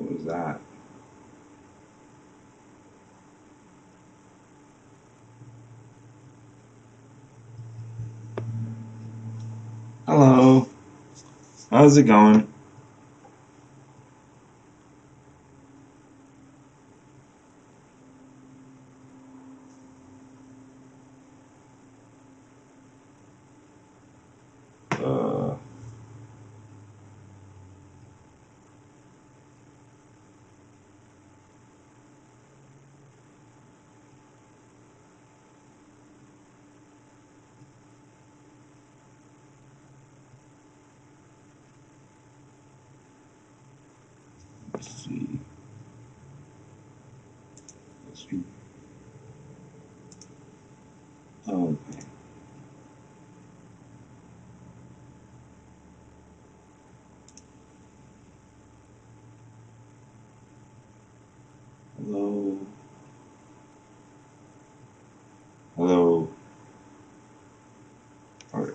What was that? Hello. How's it going? Uh, let's see. Let's see. Oh, okay. Hello. Hello. Alright.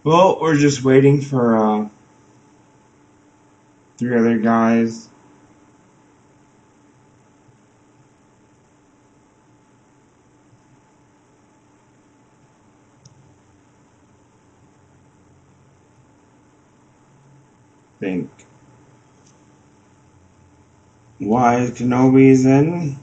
Well, we're just waiting for 3 other guys. Think. Why Kenobi's in?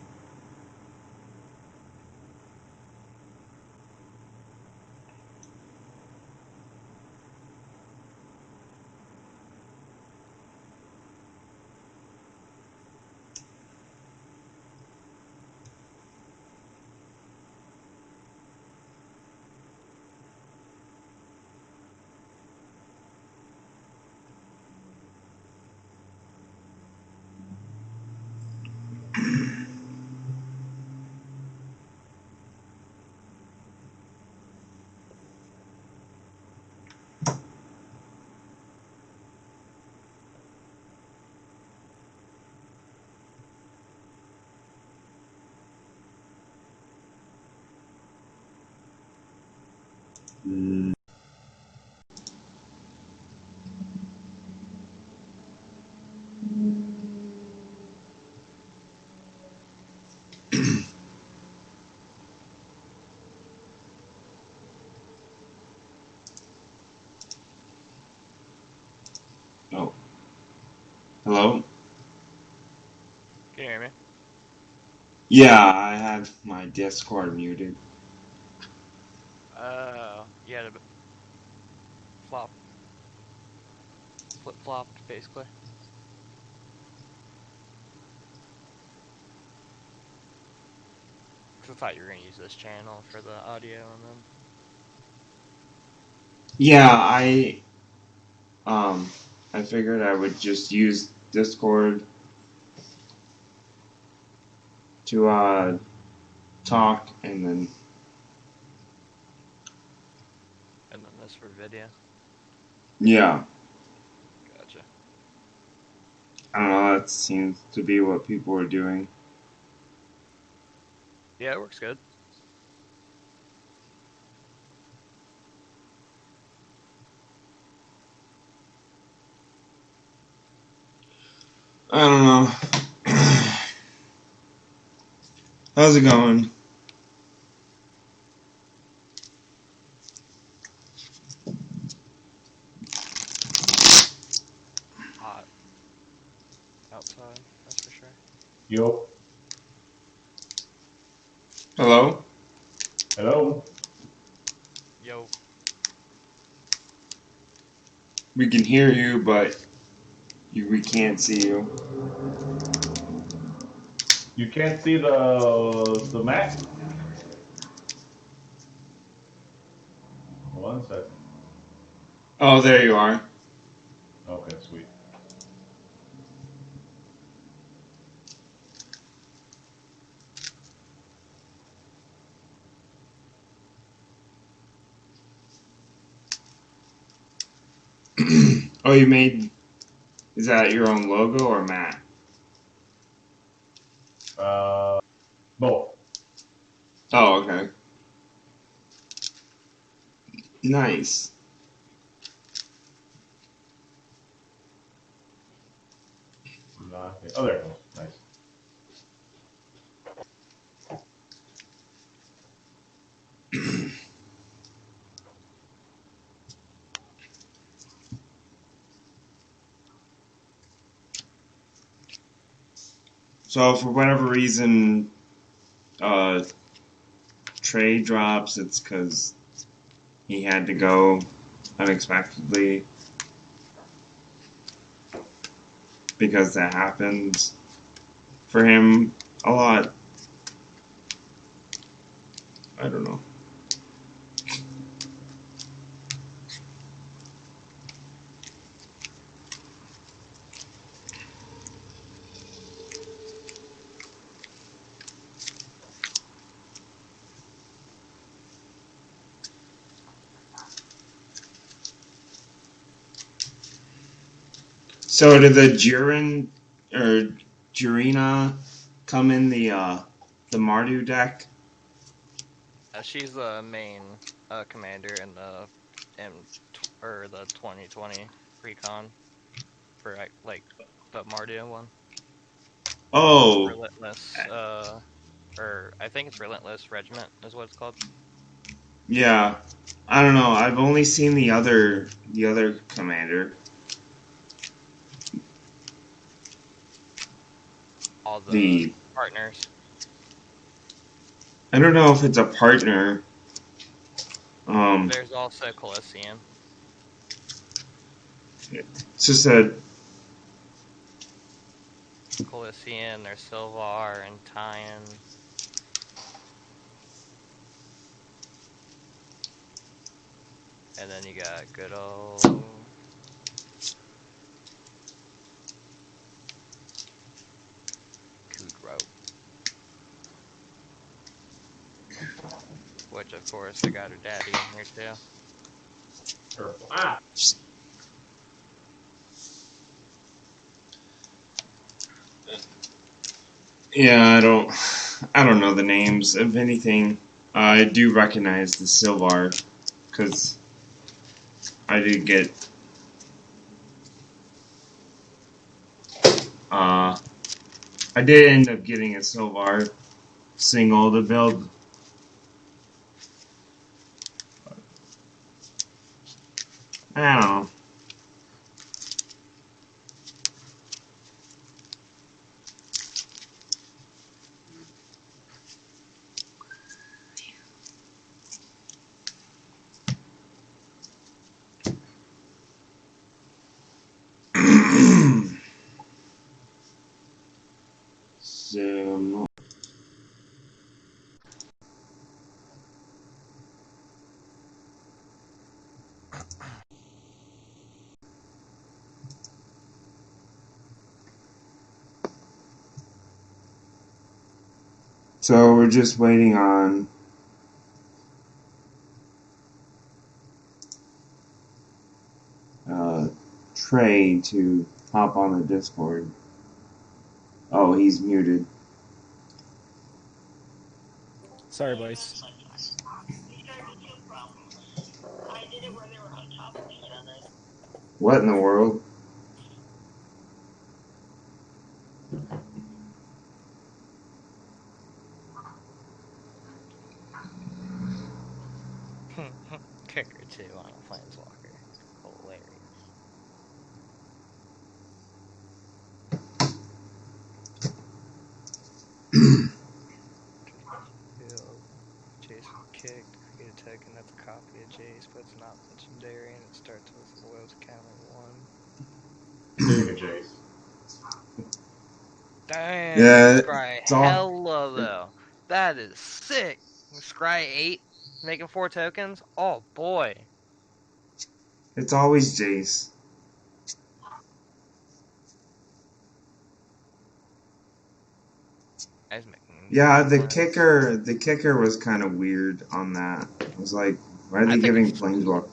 Mm. Oh. Hello? Can you hear me? Yeah, I had my Discord muted. Yeah, the flip-flopped, basically. Because I thought you were going to use this channel for the audio, and then... Yeah, um I figured I would just use Discord to talk and then And then this for video. yeah. Gotcha. I don't know, that seems to be what people are doing. Yeah, it works good. I don't know. How's it going? Hot outside, that's for sure. Yo, Hello? hello. Yo. We can hear you, but we can't see you. You can't see the map? One second. Oh, there you are. Okay, sweet. Oh, you made. Is that your own logo or Matt? Both. Oh, okay. Nice. Okay. Oh, there it goes. Nice. So, for whatever reason, uh, Trey drops, it's because he had to go unexpectedly because that happens for him a lot. I don't know. So did the Jiren or Jirina come in the Mardu deck? She's the main commander in the or the 2020 recon for like the Mardia one. Oh, Relentless, or I think it's Relentless Regiment is what it's called. yeah. I don't know. I've only seen the other commander. All the The partners. I don't know if it's a partner. Um, There's also Coliseum. it's just a Coliseum, there's Silvar and Tyan. And then you got good old Kudrow. Which, of course, I got her daddy in here, too. Careful. Ah! yeah. I don't know the names. If anything, I do recognize the Silvar because I did get uh I did end up getting a Silvar single to build. I don't know. So we're just waiting on Trey to hop on the Discord. Oh, he's muted. Sorry, boys. What in the world? Kicker, too, on a Planeswalker. Hilarious. He'll Jace kicked, create a token that's a copy of Jace, but it's not legendary, and it starts with loyalty counter 1. Take a Jace. Damn, Yeah, Scry it's all. hella though. That is sick. Scry 8, making 4 tokens. Oh boy. It's always Jace. Guys making Yeah, the plans. kicker was kind of weird on that. It was like, why are they giving Planeswalker?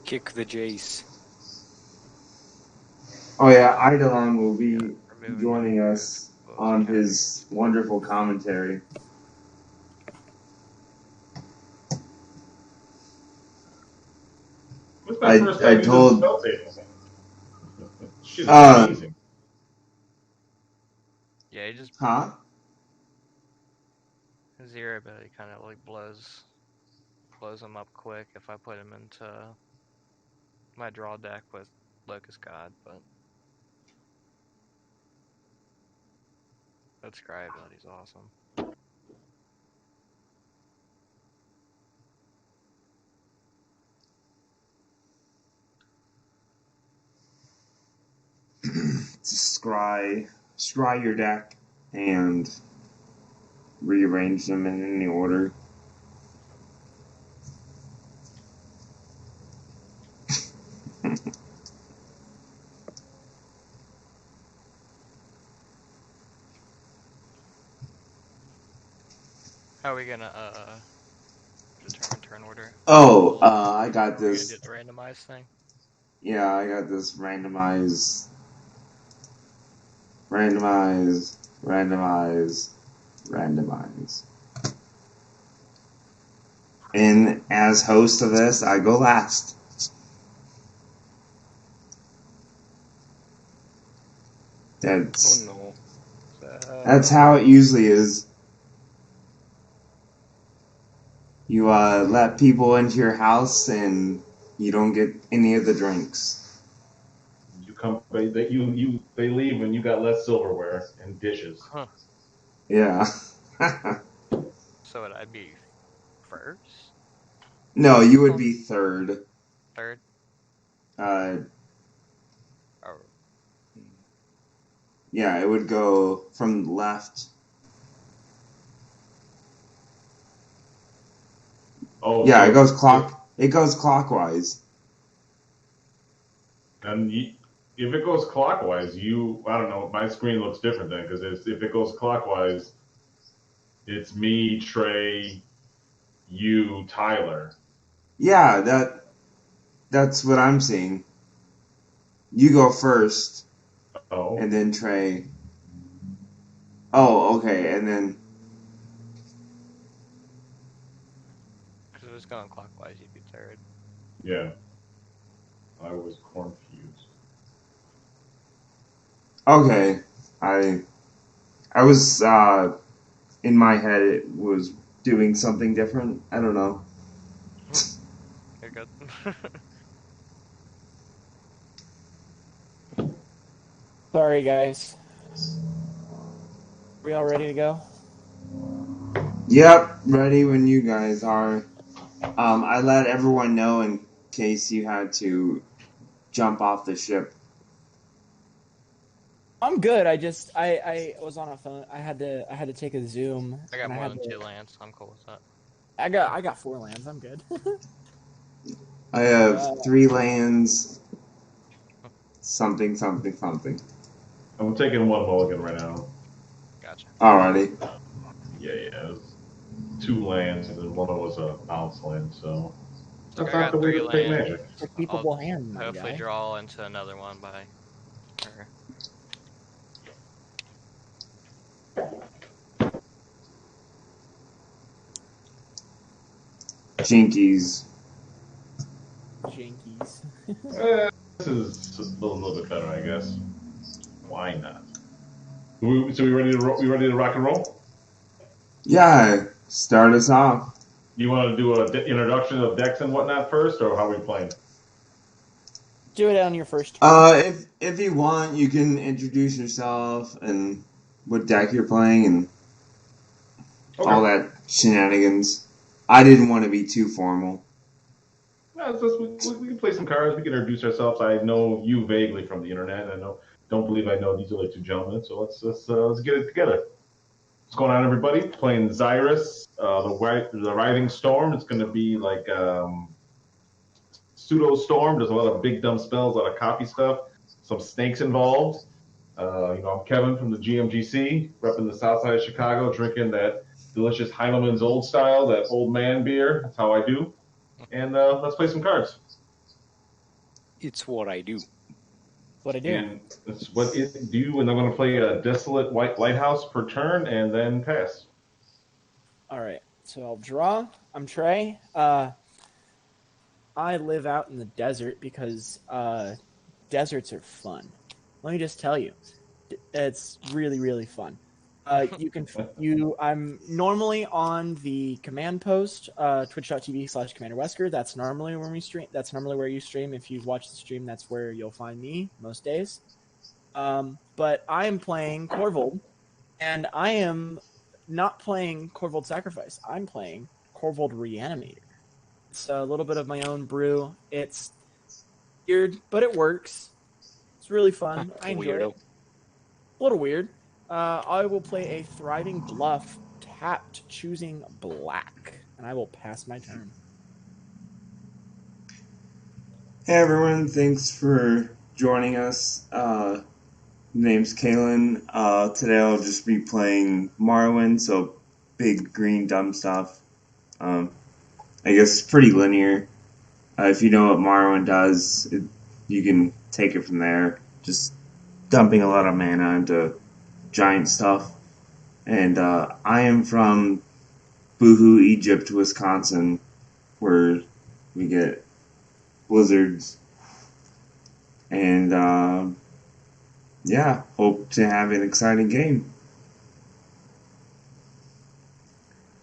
Kick the Jace. Oh yeah, Eidolon will be Removing joining the us Willow's on Academy. his wonderful commentary. What's my first time I using told spell table? Shit is amazing. Yeah, he just huh? his zero ability kind of like blows him up quick if I put him into my draw deck with Locust God, but that scry ability's awesome. Scry your deck and rearrange them in any order. How are we gonna determine turn order? Oh, I got Are we gonna this. do the randomized thing? Yeah, I got this randomize, randomize. And as host of this, I go last. That's Oh no. that's how it usually is. You let people into your house and you don't get any of the drinks. You come, they leave and you got less silverware and dishes. Huh. Yeah. So would I be first? No, you would be third. Third? Uh, Or yeah, it would go from left. Oh, Yeah, so it goes clockwise. and if it goes clockwise, I don't know. My screen looks different then because if it goes clockwise, it's me, Trey, you, Tyler. Yeah, that's what I'm seeing. You go first, Oh, and then Trey. Oh, okay, and then because it was going clockwise, you'd be third. yeah. I was confused. okay. I was in my head it was doing something different. I don't know. You're good. Sorry, guys. We all ready to go? Yep, ready when you guys are. I let everyone know in case you had to jump off the ship. I'm good. I was on a phone. I had to take a Zoom I got and I more had than to 2 lands. I'm cool with that. I got 4 lands. I'm good. I have 3 lands, something. I'm taking one mulligan right now. Gotcha. Alrighty. Yeah. It was 2 lands and one of them was a bounce land, so Look, that's I not got the way 3 to play lands. Magic. It's a I'll keepable hand, my hopefully guy. draw into another one by her. Jinkies. Jinkies. This is a little bit better, I guess. Why not? So we ready to rock and roll? Yeah, start us off. You want to do an introduction of decks and whatnot first, or how are we playing? Do it on your first turn. If you want, you can introduce yourself and what deck you're playing and all Okay. that shenanigans. I didn't want to be too formal. Yeah, we can play some cards. We can introduce ourselves. I know you vaguely from the internet. Don't believe I know these other two gentlemen. So let's get it together. What's going on, everybody? Playing Xyrus, the Writhing Storm. It's going to be like pseudo storm. There's a lot of big dumb spells, a lot of copy stuff, some snakes involved. I'm Kevin from the GMGC, repping the south side of Chicago, drinking that delicious Heineman's Old Style, that old man beer. That's how I do. And let's play some cards. It's what I do. What I do. And that's what it do. And I'm going to play a Desolate White Lighthouse per turn and then pass. All right. So I'll draw. I'm Trey. I live out in the desert because deserts are fun. Let me just tell you, it's really, really fun. I'm normally on the command post, twitch.tv/CommanderWesker. That's normally when we stream. That's normally where you stream. If you've watched the stream, that's where you'll find me most days. But I am playing Corvold, and I am not playing Corvold Sacrifice. I'm playing Corvold Reanimator. It's a little bit of my own brew. It's weird, but it works. It's really fun. I enjoy it. A little weird. I will play a Thriving Bluff tapped, choosing black, and I will pass my turn. Hey everyone, thanks for joining us. Name's Kalen. Today I'll just be playing Morrowind, so big green dumb stuff. I guess it's pretty linear. If you know what Morrowind does, you can take it from there. Just dumping a lot of mana into giant stuff. And I am from Boohoo, Egypt, Wisconsin, where we get blizzards. And hope to have an exciting game.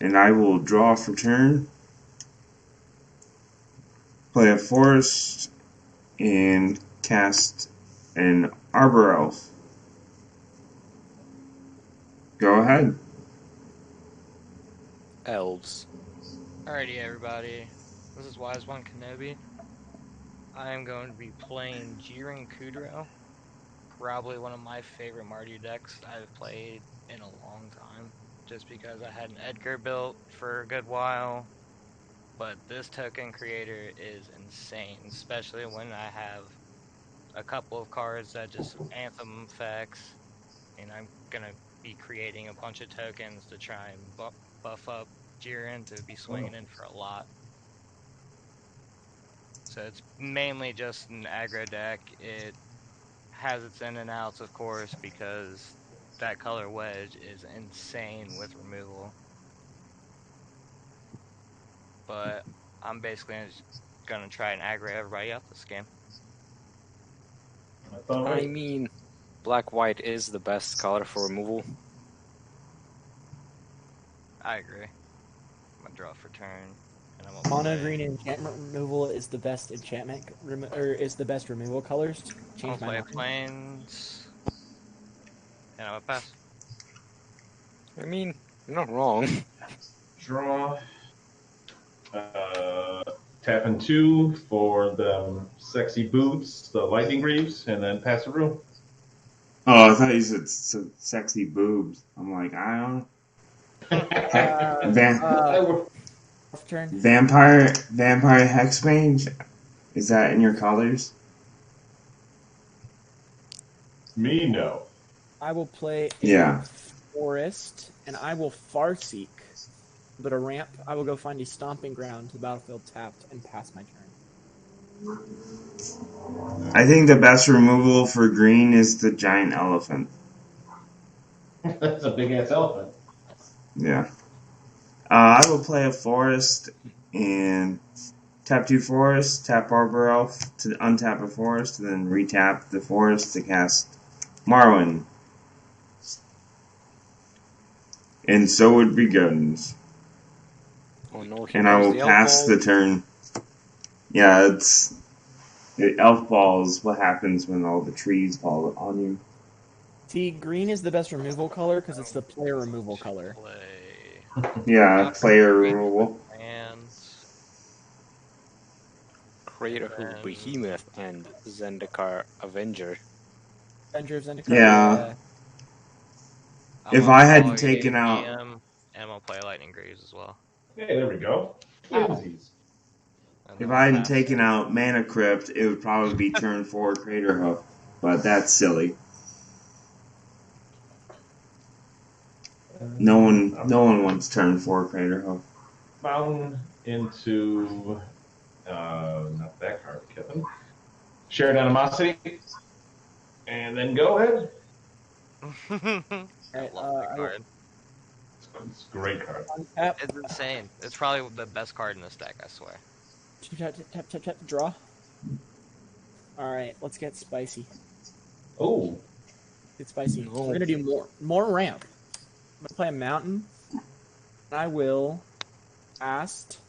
And I will draw for turn, play a forest, and cast an Arbor Elf. Go ahead. Elves. Alrighty, everybody. This is Wise One Kenobi. I am going to be playing Jiren Kudro. Probably one of my favorite Mardu decks I've played in a long time. Just because I had an Edgar built for a good while. But this token creator is insane, especially when I have a couple of cards that just Anthem effects. And I'm going to be creating a bunch of tokens to try and buff up Jiren to be swinging in for a lot. So it's mainly just an aggro deck. It has its in and outs, of course, because that color wedge is insane with removal. But I'm basically just gonna try and aggro everybody up this game. I mean, black-white is the best color for removal. I agree. I'm gonna draw for turn, and I'm gonna Mono play. green enchantment removal is the best is the best removal colors. I'm Change my gonna mind. play plains, and I'm gonna pass. I mean, you're not wrong. Draw. Tapping 2 for the sexy boots, the lightning greaves, and then pass the room. Oh, I thought you said sexy boobs. I'm like, I don't. Turn. Vampire Hexmage? Is that in your colors? Me, no. I will play a forest, and I will Farseek. But a ramp, I will go find a stomping ground to the battlefield tapped and pass my turn. I think the best removal for green is the giant elephant. That's a big ass elephant. Yeah. I will play a forest and tap 2 forests, tap Arbor Elf to untap a forest, and then retap the forest to cast Morrowind. And so it begins. Oh no, and I will pass the turn. Yeah, it's elf balls. What happens when all the trees fall on you? See, green is the best removal color because it's the player removal color. Yeah, player removal. Creator who Behemoth and Zendikar Avenger. Avenger of Zendikar. Yeah. If I hadn't taken out. And I'm gonna play Lightning Greaves as well. Hey, there we go. Twinsies. And If then I I'll hadn't pass taken turn. out Mana Crypt, it would probably be turn 4 Crater Hoof. But that's silly. No one wants turn 4 Crater Hoof. Fountain into not that card, Kevin. Shared Animosity. And then go ahead. I Alright, love that I will card. It's a great card. untap. It's insane. It's probably the best card in this deck, I swear. Tap, draw. Alright, let's get spicy. Oh, Get spicy. No. We're gonna do more ramp. I'm gonna play a mountain. And I will cast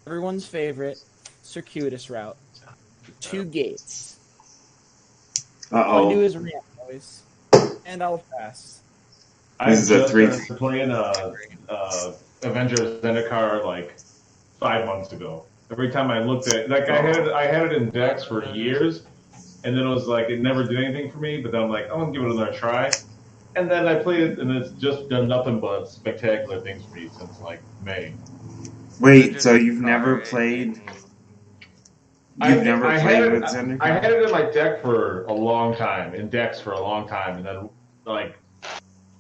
everyone's favorite circuitous route. 2 gates. All I do Uh-oh. is ramp, boys. And I'll pass. I This is a just 3. started playing Avengers Zendikar like 5 months ago. Every time I looked at I had it in decks for years, and then it was like it never did anything for me. But then I'm like, I'm gonna give it another try, and then I played it, and it's just done nothing but spectacular things for me since like May. Wait, so you've never played... You've I never I played had with it I had Zendikar? it in my deck for a long time, in decks for a long time, and then like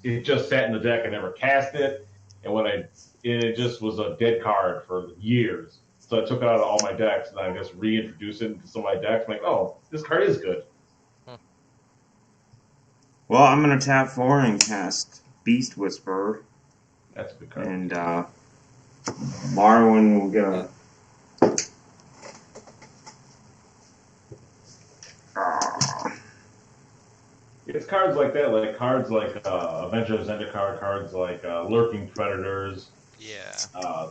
it just sat in the deck. I never cast it, and it just was a dead card for years. So I took it out of all my decks, and I just reintroduced it into some of my decks. I'm like, oh, this card is good. Well, I'm going to tap 4 and cast Beast Whisperer. That's a good card. And Marwin will get a... It's cards like that, like cards like Avengers Zendikar, cards like Lurking Predators. Yeah.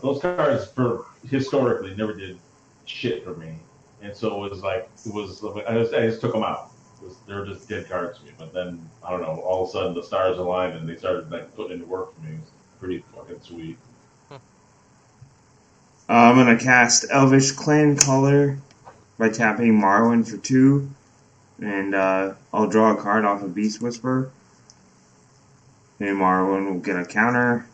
Those cards for historically never did shit for me, and so it was I just took them out. They're just dead cards to me. But then I don't know. All of a sudden the stars aligned and they started like putting into work for me. It was pretty fucking sweet. I'm going to cast Elvish Clan Color by tapping Marwin for 2. And I'll draw a card off of Beast Whisperer. And Marwin will get a counter.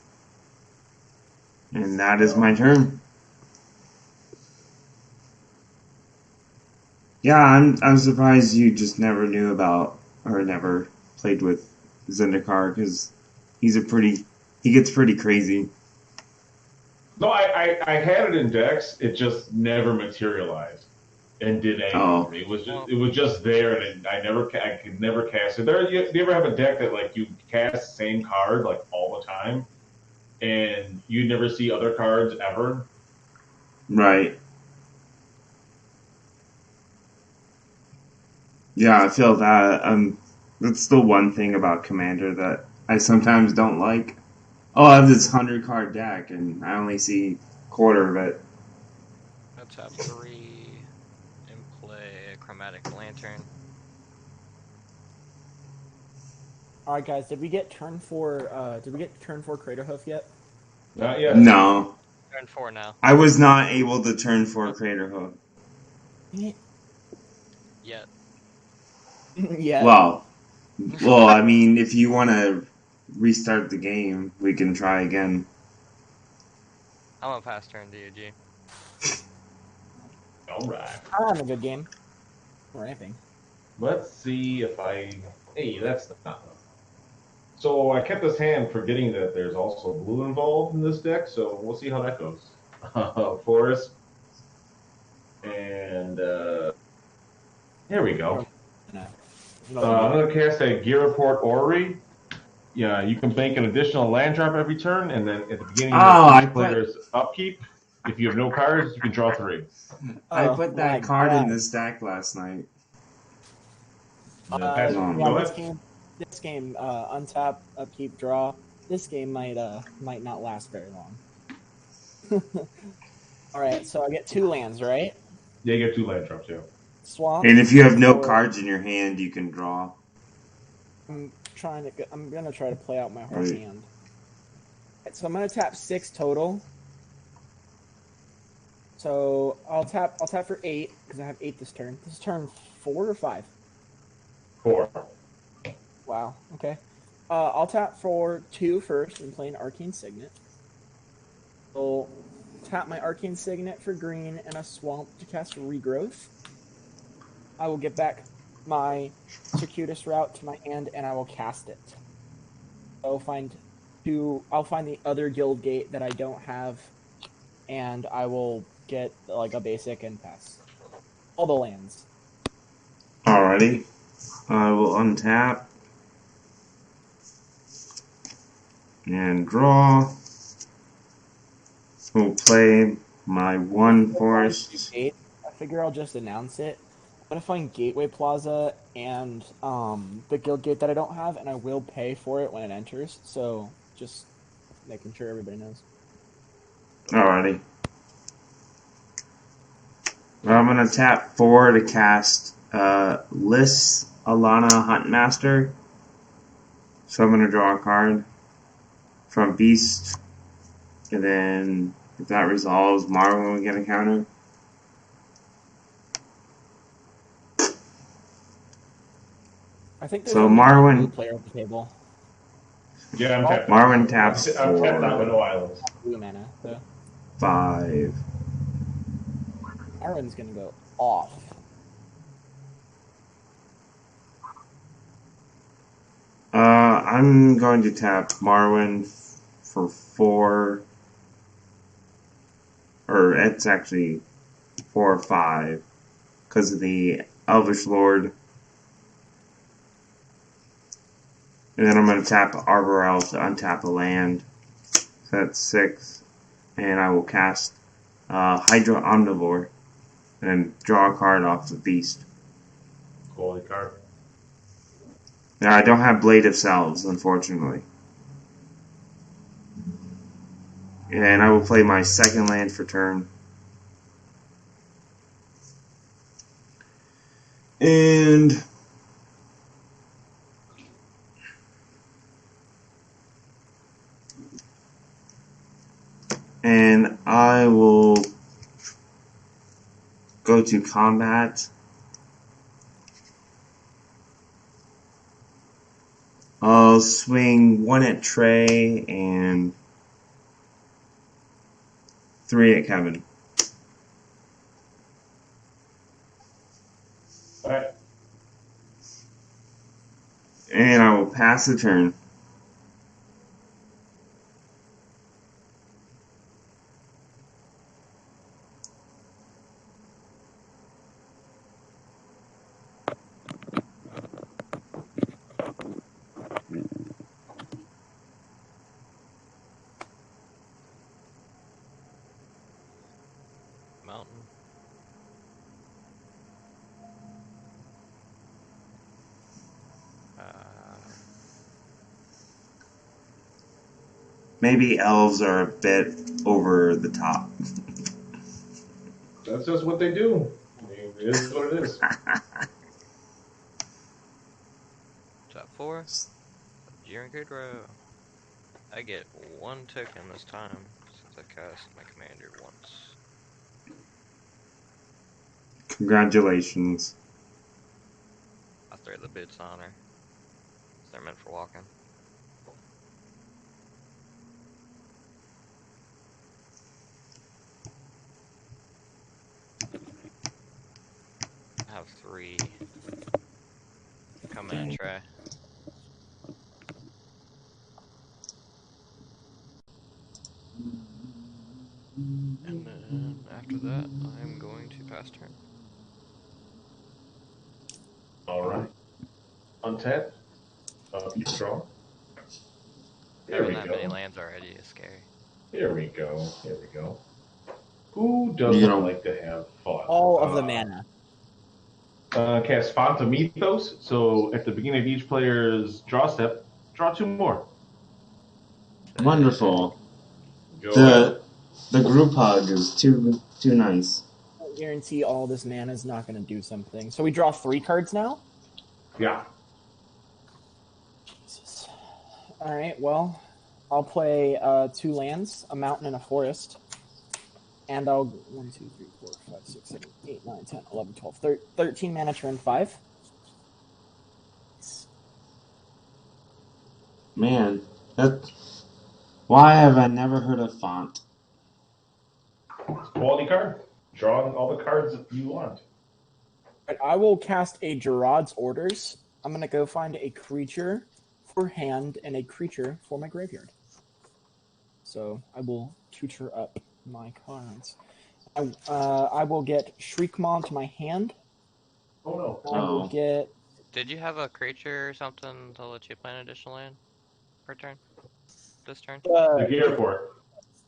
And that is my turn. Yeah, I'm surprised you just never knew about or never played with Zendikar, because he gets pretty crazy. No, I had it in decks. It just never materialized and did anything for me. It was just there, and I could never cast it. Do you ever have a deck that like you cast the same card like all the time, and you never see other cards ever? Right. Yeah, I feel that. That's the one thing about Commander that I sometimes don't like. Oh, I have this 100-card deck, and I only see quarter of it. Let's have 3 and play a Chromatic Lantern. All right, guys. Did we get turn 4? Did we get turn 4 Crater Hoof yet? Not yet. No. Turn 4 now. I was not able to turn 4 Crater Hoof. Yet. Yeah. Well, I mean, if you want to restart the game, we can try again. I'm gonna pass turn DUG. All right. I'm having a good game. Ramping. Let's see if Hey, that's not enough. So I kept this hand forgetting that there's also blue involved in this deck, so we'll see how that goes. Forest. And here we go. I'm going to cast a Gear Report Orrery. Yeah, you can bank an additional land drop every turn, and then at the beginning of each player's upkeep, if you have no cards, you can draw 3. I put that card in the stack last night. This game, untap, upkeep, draw. This game might not last very long. All right, so I get 2 lands, right? Yeah, you get 2 land drops, yeah. Swamp. And if you have no cards in your hand, you can draw. I'm gonna try to play out my whole hand. Right, so I'm gonna tap 6 total. So I'll tap for 8 because I have 8 this turn. This is turn 4 or 5. 4. Wow. Okay. I'll tap for 2 first and play an Arcane Signet. So tap my Arcane Signet for green and a Swamp to cast Regrowth. I will get back my Circuitous Route to my hand, and I will cast it. I'll find the other guild gate that I don't have, and I will get like a basic and pass all the lands. Alrighty. I will untap and draw. We'll play my one forest. I figure I'll just announce it. I'm gonna find Gateway Plaza and the guild gate that I don't have, and I will pay for it when it enters. So just making sure everybody knows. Alrighty. I'm gonna tap 4 to cast Liss Alana Huntmaster. So I'm gonna draw a card from Beast, and then if that resolves, Marwyn will get a counter. I think there's So only Marwyn- one blue player at the table. Yeah, I'm tapped. Marwyn taps I'm tapped out with for no islands. Blue mana. So 5. Marwyn's gonna go off. I'm going to tap Marwyn for 4, or it's actually 4 or 5, because of the Elvish Lord. And then I'm going to tap Arbor Elf to untap a land. So that's 6. And I will cast Hydra Omnivore, and then draw a card off the Beast. Quality card. Now, I don't have Blade of Selves, unfortunately. And I will play my second land for turn. And I will go to combat. I'll swing 1 at Trey and 3 at Kevin. Alright. And I will pass the turn. Mountain. Maybe elves are a bit over the top. That's just what they do. I mean, it is what it is. Top 4. Jiren Kudro. I get 1 token this time, since I cast my commander once. Congratulations. I'll throw the boots on her. They're meant for walking. I have 3 coming in tray. And then after that, I'm going to pass turn. Alright. Untap. Keep draw. There Having we that go. many lands already is scary. Here we go. Here we go. Who doesn't like to have fun? All of the mana. Cast Font Mythos. So at the beginning of each player's draw step, draw 2 more. Wonderful. Go ahead. The group hug is too nice. I guarantee all this mana is not going to do something. So we draw 3 cards now? Yeah. Jesus. Alright, well, I'll play 2 lands, a mountain and a forest. And I'll 1, 2, 3, 4, 5, 6, 7, 8, 9, 10, 11, 12, 13 mana turn 5. Man, why have I never heard of Font? quality card. Draw all the cards that you want. But I will cast a Gerard's Orders. I'm going to go find a creature for hand and a creature for my graveyard. So I will tutor up my cards. I will get Shriekmaw to my hand. Oh no. I will get... Did you have a creature or something to let you play an additional land per turn? This turn? The gear for it.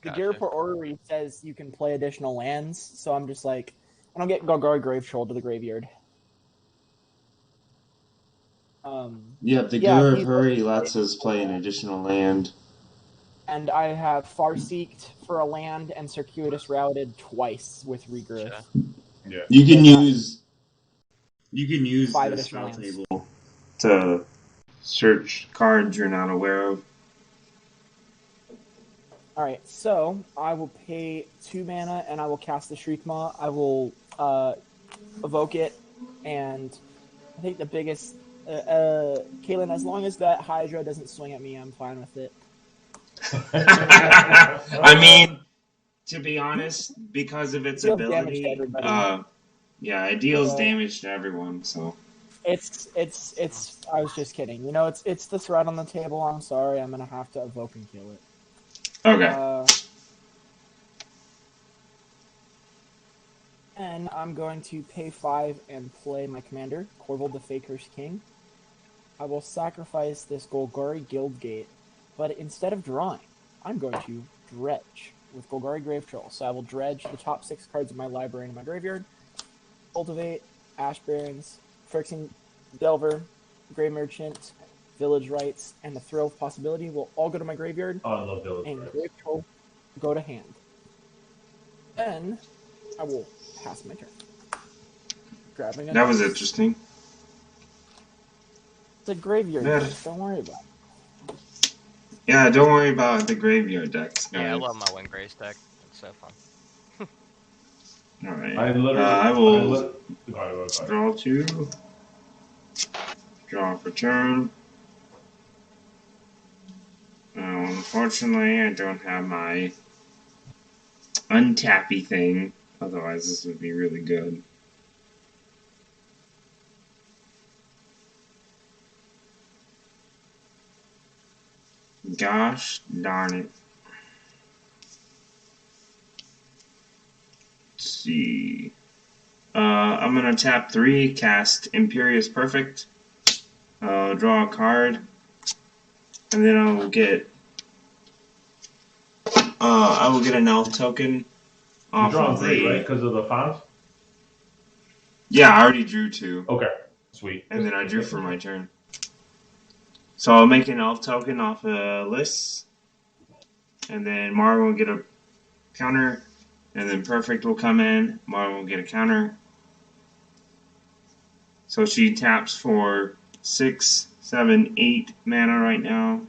The Gotcha. Gear Orrery says you can play additional lands, so I'm just like, I don't get Golgari Grave Troll to the graveyard. Yeah, the Gear of Hurry lets us play an additional land. And I have Farseeked for a land and Circuitous Routed twice with Regrowth. Gotcha. Yeah. You can use Five the additional spell lands. table to search cards you're not aware of. Alright, so I will pay 2 mana and I will cast the Shriekmaw. I will evoke it, and I think the biggest... Kaylin, as long as that Hydra doesn't swing at me, I'm fine with it. I mean, to be honest, because of its Deals damage to ability, everybody. yeah, it deals damage to everyone. So It's. I was just kidding. You know, it's the threat on the table. I'm sorry. I'm gonna have to evoke and kill it. okay. And I'm going to pay 5 and play my commander, Corval the Faker's King. I will sacrifice this Golgari Guildgate, but instead of drawing, I'm going to dredge with Golgari Grave Troll. So I will dredge the top 6 cards of my library in my graveyard. Cultivate, Ash Barrens, Phyrexian Delver, Grey Merchant, Village Rites, and the Thrill of Possibility will all go to my graveyard. Oh, I love Village and Rites. Grave Troll go to hand. Then I will pass my turn. Grabbing a That was interesting. It's a graveyard Yeah. deck, don't worry about it. Yeah, don't worry about the graveyard decks, guys. Yeah, I love my Windgrace deck. It's so fun. Alright. I literally. I will Go ahead. draw 2. Draw for turn. Unfortunately, I don't have my untappy thing. Otherwise, this would be really good. Gosh darn it. Let's see. I'm gonna tap 3, cast Imperious Perfect, draw a card, and then I will get an elf token off of 3, right? Because of the font? Yeah, I already drew 2. Okay, sweet. And then I drew for my turn. So I'll make an elf token off a list, and then Mara will get a counter, and then Perfect will come in, Mara will get a counter. So she taps for 6, 7, 8 mana right now.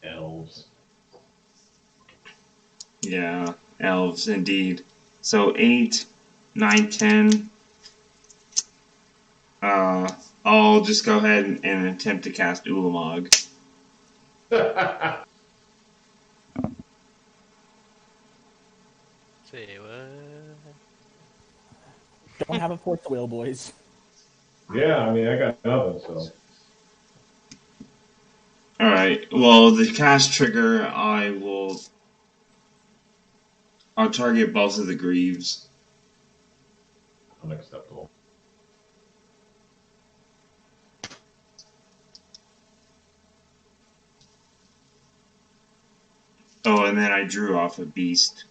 Elves. Yeah, elves indeed. So 8, 9, 10. I'll just go ahead and attempt to cast Ulamog. See what? Don't have a fourth wheel, boys. Yeah, I mean, I got nothing, so. Alright, well, the cast trigger, I'll target both of the Greaves. Unacceptable. Oh, and then I drew off a Beast.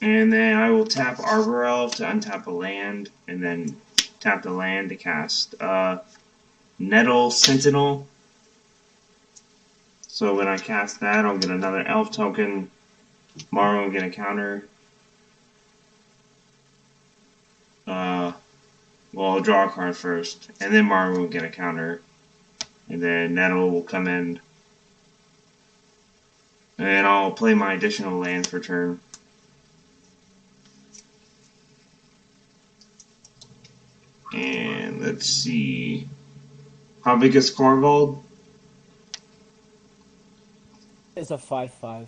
And then I will tap Arbor Elf to untap a land, and then tap the land to cast Nettle Sentinel. So when I cast that, I'll get another elf token. Mara will get a counter. Well, I'll draw a card first, and then Mara will get a counter. And then Nettle will come in. And I'll play my additional land for turn. And let's see. How big is Corvold? is a 5/5.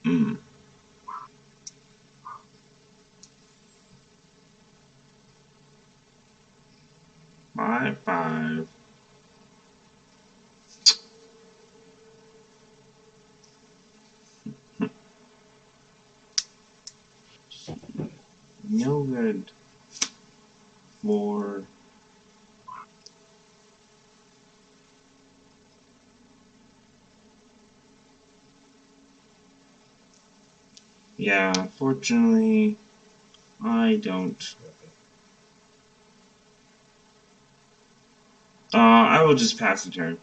Mm. Five, five. No good. 4. Yeah, fortunately, I don't. I will just pass the turn.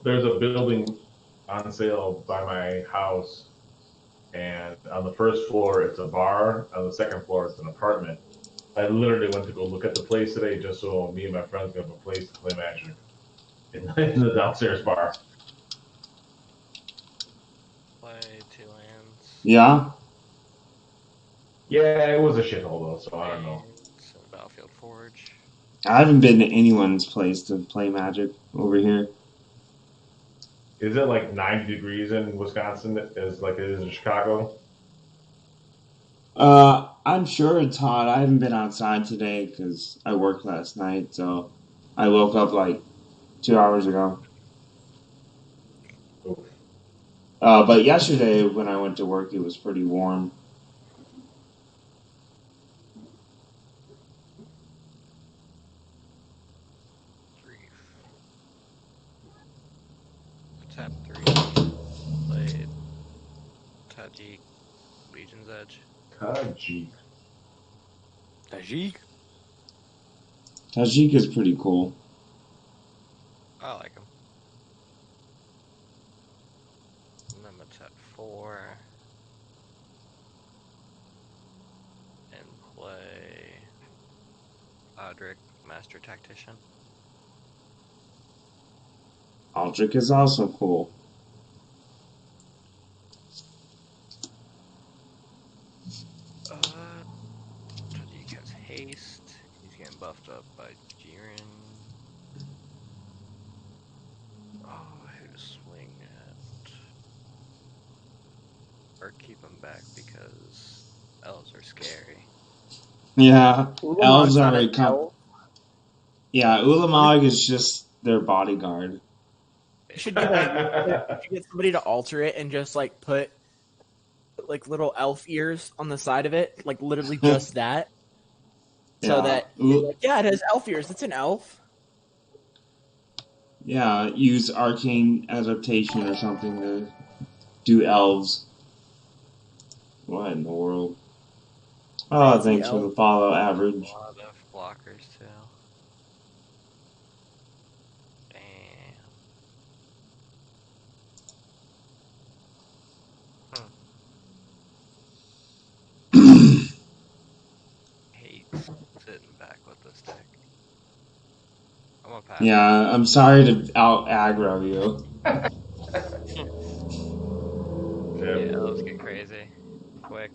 There's a building on sale by my house, and on the first floor it's a bar. On the second floor it's an apartment. I literally went to go look at the place today just so me and my friends could have a place to play Magic in the downstairs bar. Play 2 lands. Yeah? Yeah, it was a shithole though, so I don't know. It's a Battlefield Forge. I haven't been to anyone's place to play Magic over here. Is it like 90 degrees in Wisconsin as like it is in Chicago? I'm sure it's hot. I haven't been outside today because I worked last night, so I woke up like 2 hours ago. Oof. But yesterday when I went to work, it was pretty warm. Tap 3. Played Tajik, Legion's Edge. Tajik. Tajik? Tajik is pretty cool. I like him. And then I'm gonna tap 4. And play Odric, Master Tactician. Aldrich is also cool. Tajik has haste. He's getting buffed up by Jiren. Oh, who to swing at? Or keep him back because elves are scary. Yeah, elves Ulamog's not are an elf. Yeah, Ulamog is just their bodyguard. You should do that. You should get somebody to alter it and just like put like little elf ears on the side of it, like literally just that. So Yeah, that you're like, yeah, it has elf ears. It's an elf. yeah, use arcane adaptation or something to do elves. What in the world? Oh, Fancy thanks for elf. the follow, A average. lot of blockers too. Damn. Hate sitting back with this deck. I'm gonna pass. Yeah, I'm sorry to out aggro you. Yeah, elves get crazy. Quick.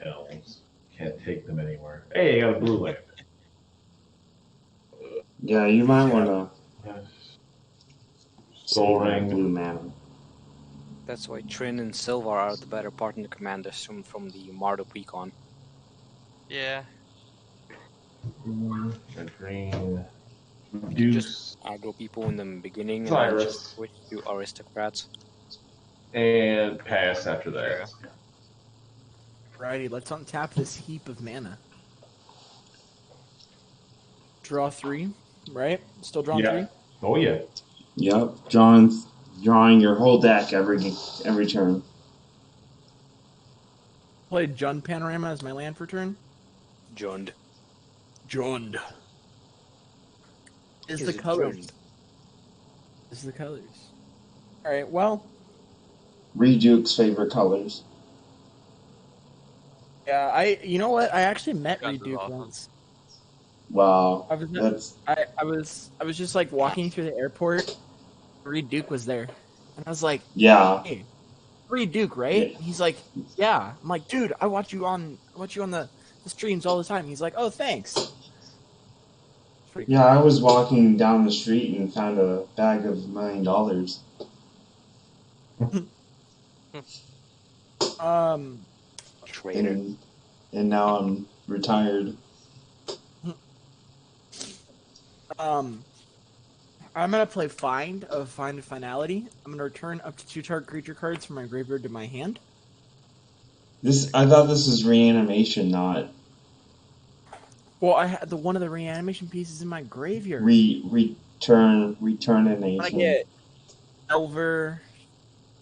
Elves. Can't take them anywhere. Hey, I got a blue land. Yeah, you might want to Soul save that Ring. blue mana. That's why Trin and Silva are the better partner commanders from the Marduk Recon. Yeah. Red green. You just Deuce. aggro people in the beginning and then Cyrus. just switch to aristocrats. And pass after that. Righty, let's untap this heap of mana. Draw 3, right? Still drawing Yeah. 3? Oh yeah. Yep, drawing your whole deck every turn. Play Jund Panorama as my land for turn. Jund. Jund. Is the it colors. Jund? Is the colors. Alright, well, Reduke's favorite colors. yeah, you know what? I actually met Jund is Reduke awesome. once. Wow. I was That's I was just like walking through the airport. Reed Duke was there, and I was like, yeah. "Hey, Reed Duke, Yeah. right?" And he's like, "Yeah." I'm like, "Dude, I watch you on the streams all the time." He's like, "Oh, thanks." It's pretty Yeah, cool. I was walking down the street and found a bag of $1 million. Um, Traitor. And now I'm retired. I'm gonna play Find Finality. I'm gonna return up to 2 target creature cards from my graveyard to my hand. I thought this was reanimation, not Well, I had one of the reanimation pieces in my graveyard. returnation. I get Elver,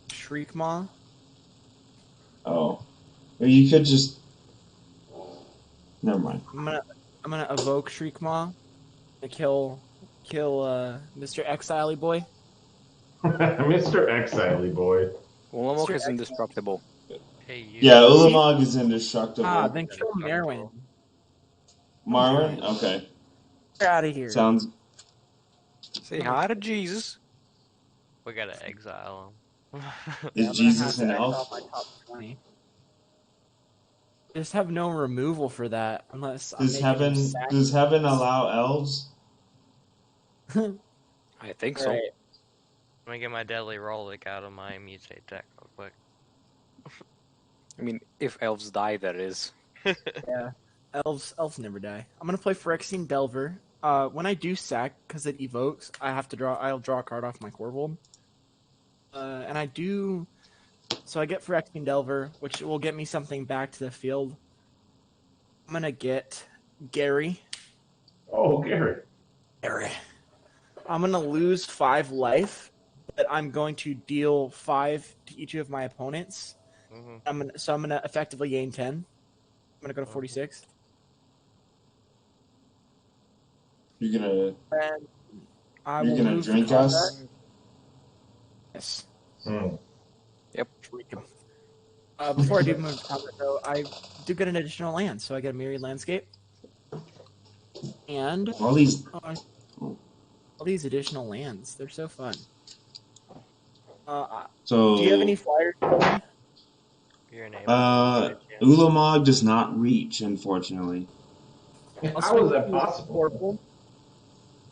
Shriekmaw. Oh. Well, you could just never mind. I'm gonna evoke Shriekmaw to kill Mr. Exile boy. Mr. Exiley boy. Ulamog Mr. is indestructible. Hey, you. Yeah, See? Ulamog is indestructible. Then kill Merwin. Marwin? Okay. Get out of here. Sounds Say hi to Jesus. We gotta exile him. is I'm gonna Jesus have an to exile elf? my top 20. I just have no removal for that unless I'm Does making him heaven allow elves? I think so. Right. Let me get my deadly relic out of my mutate deck real quick. I mean, if elves die, that is. Yeah. Elves never die. I'm gonna play Phyrexian Delver. When I do sack, because it evokes, I'll draw a card off my Corvold. And I do, so I get Phyrexian Delver, which will get me something back to the field. I'm gonna get Gary. Oh, Gary. I'm gonna lose 5 life, but I'm going to deal 5 to each of my opponents. Mhm. I'm gonna effectively gain 10. I'm gonna go to 46. You're gonna And I You're will gonna move drink to combat. us? Yes. Hmm. Before I do move to combat, though, I do get an additional land, so I get a Myriad Landscape. And All these all these additional lands, they're so fun. so Do you have any flyers, Dylan? Your name. Ulamog does not reach, unfortunately. How is that possible? Corporal,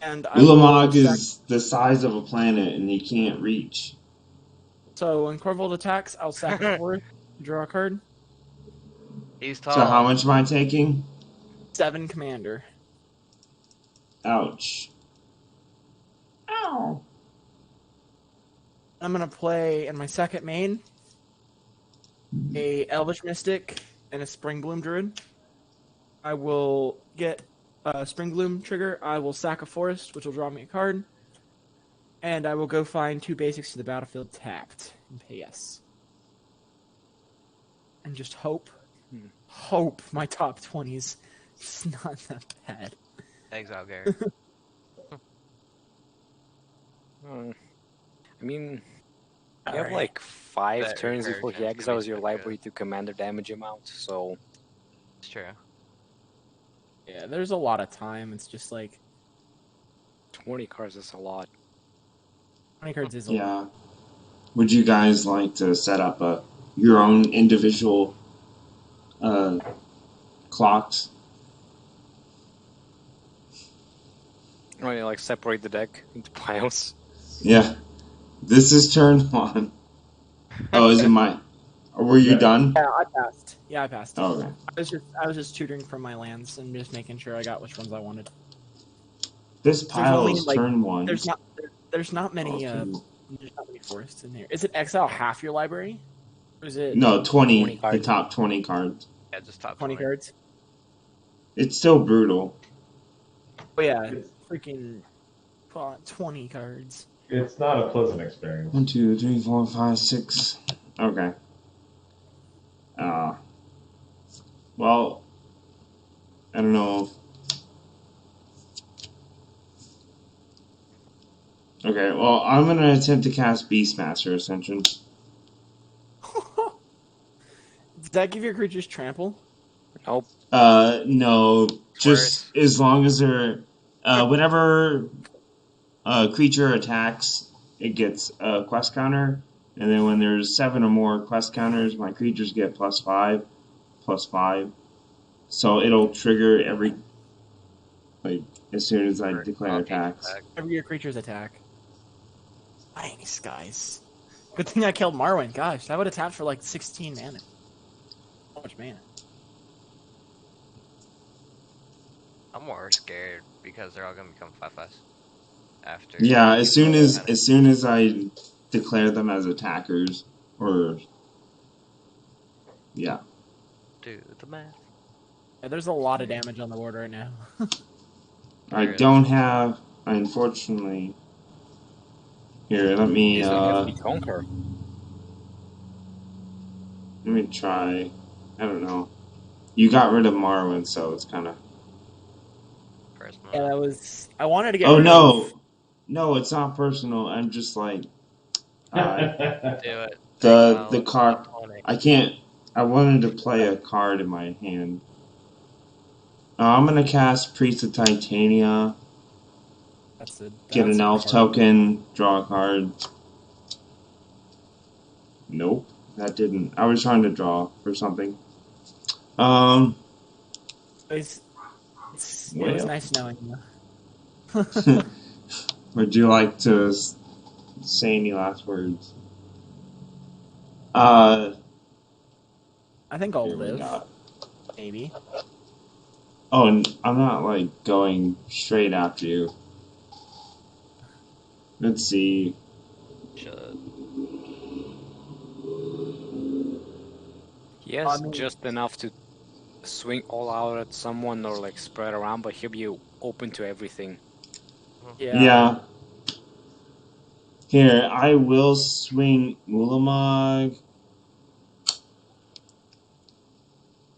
and I will Ulamog sack- is the size of a planet and he can't reach. So when Corvold attacks, I'll sack a forest, draw a card. He's tall. So how much am I taking? 7 commander. Ouch. Ow. I'm gonna play in my second main a Elvish Mystic and a Springbloom Druid. I will get a Springbloom trigger. I will sack a forest, which will draw me a card. And I will go find 2 basics to the battlefield tapped and pay yes. And just hope my top 20s is not that bad. Exile Gary. I mean, you have like 5 That turns recursion before is he gonna be exiles your so library good. to commander damage amount, so It's true. Yeah, there's a lot of time. It's just like 20 cards is a lot. 20 cards is a lot. Yeah. Would you guys like to set up your own individual clocks? Oh, you like separate the deck into piles. Yeah. This is turn 1. Oh, is it my? Were you Yeah. done? Yeah, I passed. Yeah, I passed. Oh, okay. I was just tutoring from my lands and just making sure I got which ones I wanted. This pile only, is like, turn 1. There's not many there's not many forests in here. Is it exile half your library? Or is it No, 20. 20 The cards. top 20 cards. Yeah, just top 20 20. cards? It's still brutal. Oh yeah, It's, freaking 20 cards. it's not a pleasant experience. 1, 2, 3, 4, 5, 6. Okay. Well, I don't know. Okay, well, I'm going to attempt to cast Beastmaster Ascension. Does that give your creatures trample? Nope. No, Just worse. as long as they're whenever a creature attacks, it gets a quest counter, and then when there's 7 or more quest counters, my creatures get +5, +5. So it'll trigger every as soon as I For declare each attacks. attack. Every your creature's attack. Nice, guys. Good thing I killed Marwyn. Gosh, that would have tapped for like 16 mana. So much mana. I'm more scared because they're all gonna become 5/5s after. Yeah, as soon as Kind of- as soon as I declare them as attackers, or yeah, Do the math. Yeah, there's a lot of damage on the board right now. I There is. don't have. Unfortunately, here let me He's a hefty conquer. try. I don't know. You got rid of Marwyn, so it's kind of. Personal. Yeah, that was. I wanted to get Oh rid of. no, it's not personal. I'm just like Do it. the card. Opponent. I can't. I wanted to play a card in my hand. I'm gonna cast Priest of Titania. Get an elf token. Draw a card. Nope, that didn't. I was trying to draw for something. It was Well. nice knowing you. Would you like to say any last words? I think I'll Here we live. got. Maybe. Oh, and I'm not like going straight after you. Let's see. Should. He has just enough to swing all out at someone or like spread around, but he'll be open to everything. Yeah. Here, I will swing Ulamog.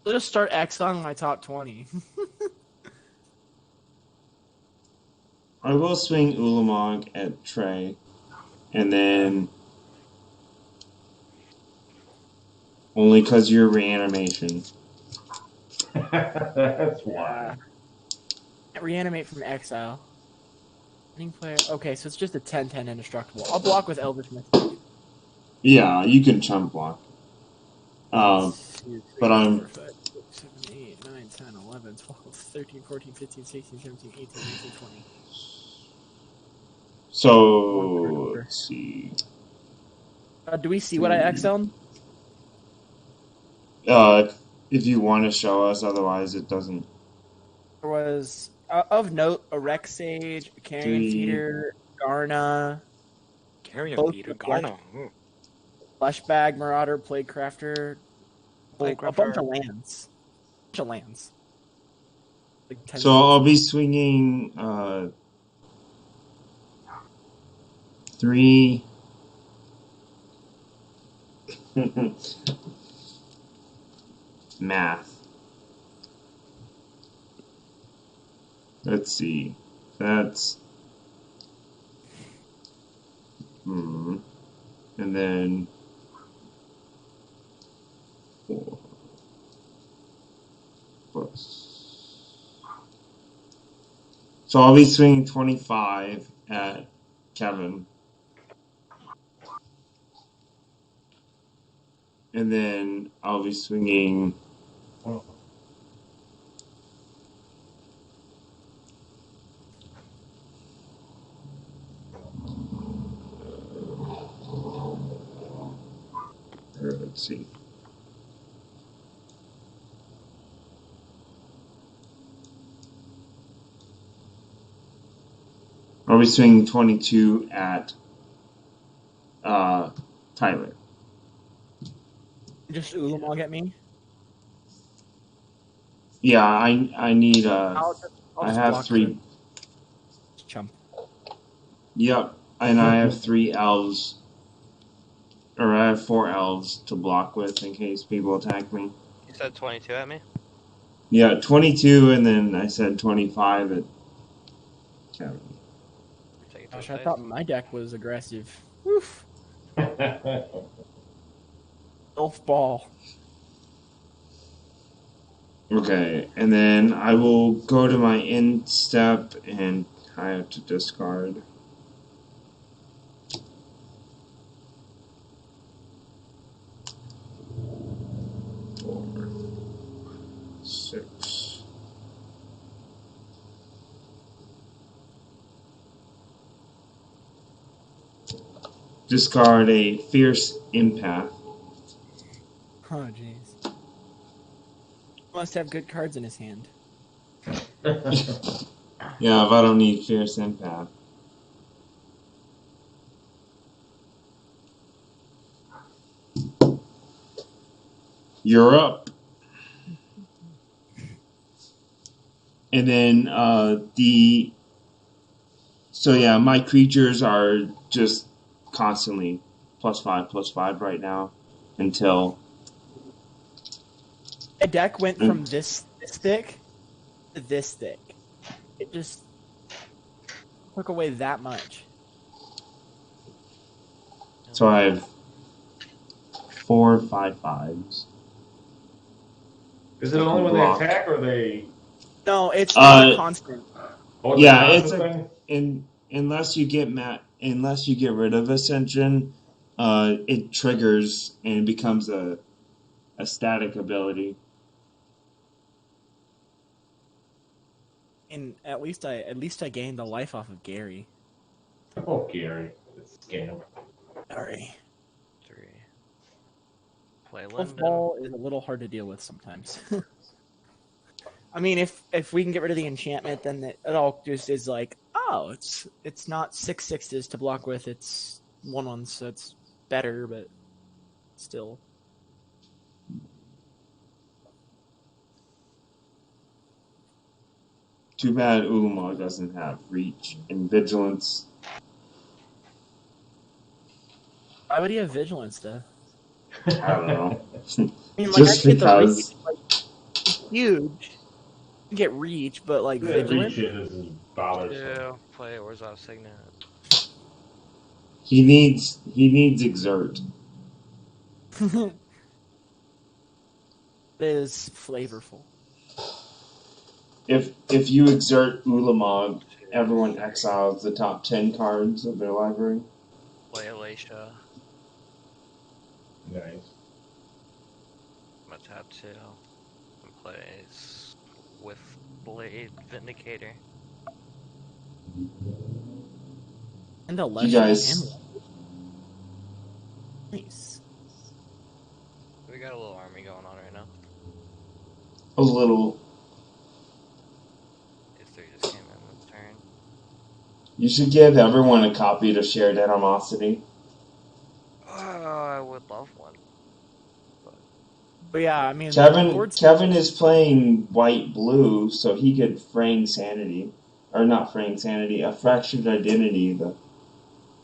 I'll just start X-ing my top 20. I will swing Ulamog at Trey. And then. Only because you're reanimation. That's why. Reanimate from exile. Player. Okay, so it's just a 10/10 indestructible. I'll block with Elvish Mystic. Yeah, you can chump block. But I'm. 4, 5, 6, 7, 8, 9, 10, 11, 12, 13, 14, 15, 16, 17, 18, 19, 20. So, let's see. Do we see what I exiled? If you want to show us, otherwise it doesn't. There was, of note, a Rex Sage, a Carrion Feeder, Garna, Carrion Feeder, Garna. Fleshbag, Marauder, Plaguecrafter, a bunch of lands. Like 10 So I'll be swinging 3. Math. Let's see. That's. And then 4 plus. So I'll be swinging 25 at Kevin. And then I'll be swinging. Let's see. I'll be swinging 22 at Tyler. Just Ulamog at me? Yeah, I need I'll I just have block 3. Chump. Yep, and I have 3 elves. Or I have 4 elves to block with in case people attack me. You said 22 at me? Yeah, 22, and then I said 25 at Kevin. Gosh, I thought my deck was aggressive. Woof. Elf ball. Okay, and then I will go to my end step and I have to discard. Four, six. Discard a Fierce Empath. Oh, jeez. Must have good cards in his hand. Yeah, if I don't need Fierce Empath. You're up. And then my creatures are just constantly +5/+5 right now until My deck went from this thick to this thick. It just took away that much. so I have 4 5/5s. Is it only when they attack or they? No, it's a constant. Oh, it's a Yeah, it's constant thing. unless you get rid of Ascension, it triggers and it becomes a static ability. And at least I gained a life off of Gary. Oh, Gary, it's a scam. Sorry. 3. Play Wolf Linden. Ball is a little hard to deal with sometimes. I mean, if we can get rid of the enchantment, then it all just is like, oh, it's not 6/6s to block with, it's 1/1s, so it's better, but still. Too bad Ulamog doesn't have reach and vigilance. Why would he have vigilance, though? I don't know. I mean, like, Just I get the reach, because. like, it's huge. You get reach, but like Yeah, vigilance. reach is bothersome. 2. Play Orzhov Signet. He needs exert. It is flavorful. If you exert Ulamog, 2, everyone 3. exiles the top 10 cards of their library. Play Alacia. Nice. I'm gonna tap 2. And plays with Blade Vindicator. And a You Leshy guys, nice. We got a little army going on right now. a little. These 3 just came in this turn. You should give everyone a copy to Shared Animosity. I would love one. But yeah, I mean, Kevin is playing white-blue, so he could fraying sanity. Or not fraying sanity, a fractured identity,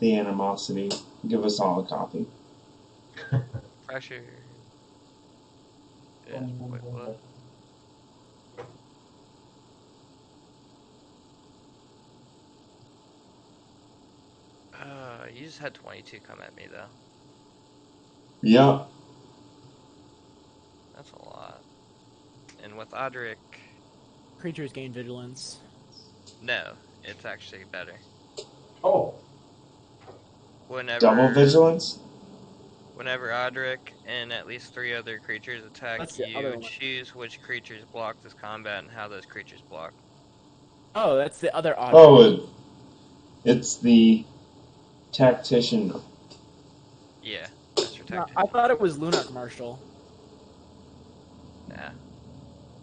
the animosity. Give us all a copy. Pressure. Yeah, wait, what? You just had 22 come at me, though. Yep. That's a lot. And with Odric, creatures gain vigilance. no, it's actually better. Oh. Double vigilance? Whenever Odric and at least 3 other creatures attack you, choose which creatures block this combat and how those creatures block. Oh, that's the other Odric. Oh, it's the Tactician. Yeah, that's your Tactician. I thought it was Lunarch Marshal. Nah.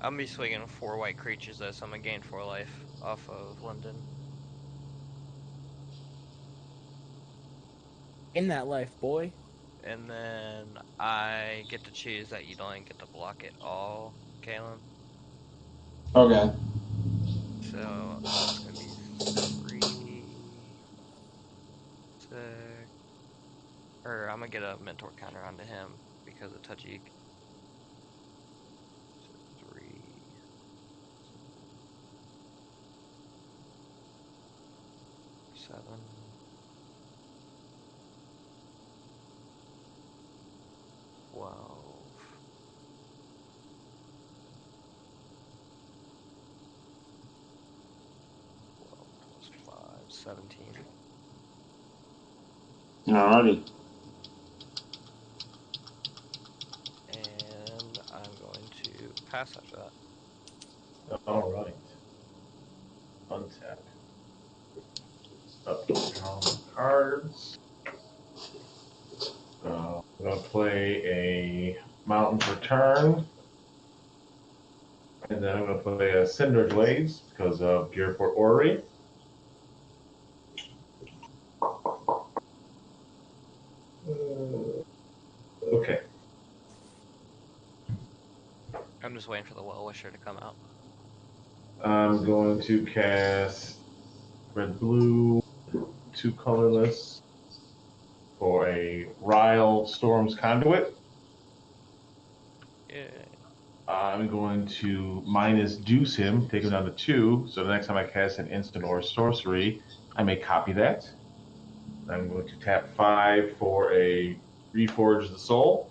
I'm gonna be swinging 4 white creatures though, so I'm gonna gain 4 life off of London. In that life, boy. And then I get to choose that you don't get to block it all, Kalen. Okay. So that's gonna be 3, 6, or I'm gonna get a mentor counter onto him because of Tajik. So 3, 7, 12, 17. Alrighty. And I'm going to pass after that. All right. Untap. Stop drawing cards. I'm going to play a Mountain's Return. And then I'm going to play a Cinder Glades because of Gearport Orrery. Okay. I'm just waiting for the Well-Wisher to come out. I'm going to cast Red Blue, 2 colorless, for a Ryle Storm's Conduit. Yeah. I'm going to -Deuce him, take him down to 2, so the next time I cast an instant or a sorcery, I may copy that. I'm going to tap 5 for a Reforge the Soul.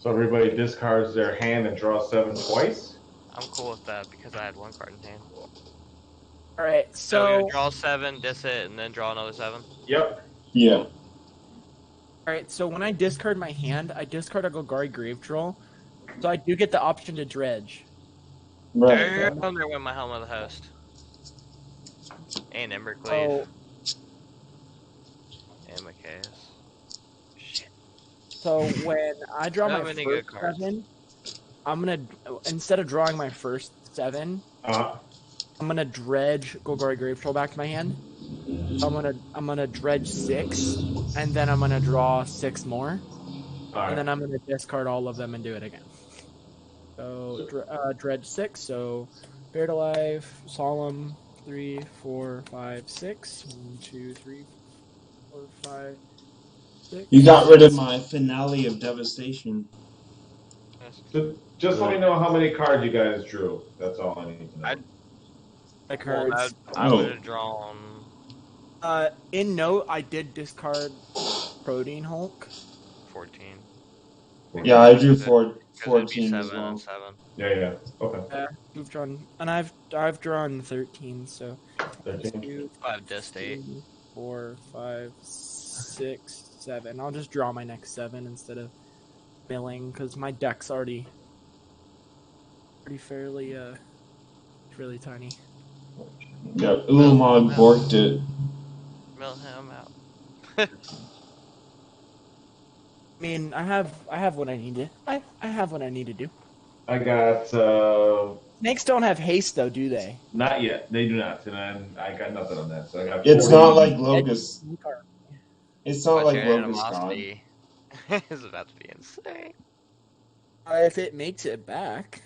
So everybody discards their hand and draws 7 twice. I'm cool with that because I had 1 card in hand. All right, So you so draw 7, dis it, and then draw another 7? Yep. Yeah. all right, so when I discard my hand, I discard a Golgari Grave Troll, so I do get the option to dredge. Right. Damn, there went my Helm of the Host. And Embercleave. So, And my Chaos. Shit. so when I draw Not my many first good cards. 7, I'm gonna, instead of drawing my first 7, Uh, I'm gonna dredge Golgari Grave Troll back to my hand. I'm gonna dredge 6, and then I'm gonna draw 6 more, all right. and then I'm gonna discard all of them and do it again. So dredge 6. So Buried Alive, Solemn, 3, 4, 5, 6. 1, 2, 3, 4, 5, 6. You got rid of my Finale of Devastation. So just let me know how many cards you guys drew. That's all I need to know. My Well, cards. I would have drawn In note, I did discard Protein Hulk. 14. Yeah, I drew Because it'd be 14 as 7 well. and 7. Yeah. Okay. You've drawn, and I've drawn 13. So 13. 2, 5 dist 8. 3, 4, 5, 6, 7. I'll just draw my next 7 instead of milling because my deck's already pretty fairly really tiny. Yeah, Ulamog borked it. Mill him out. I mean, I have what I need to. I have what I need to do. I got Snakes don't have haste though, do they? not yet. They do not, and I got nothing on that. So I got. It's 40. not like Locust. It's not But like your Locust God. animosity is about to be insane. If it makes it back.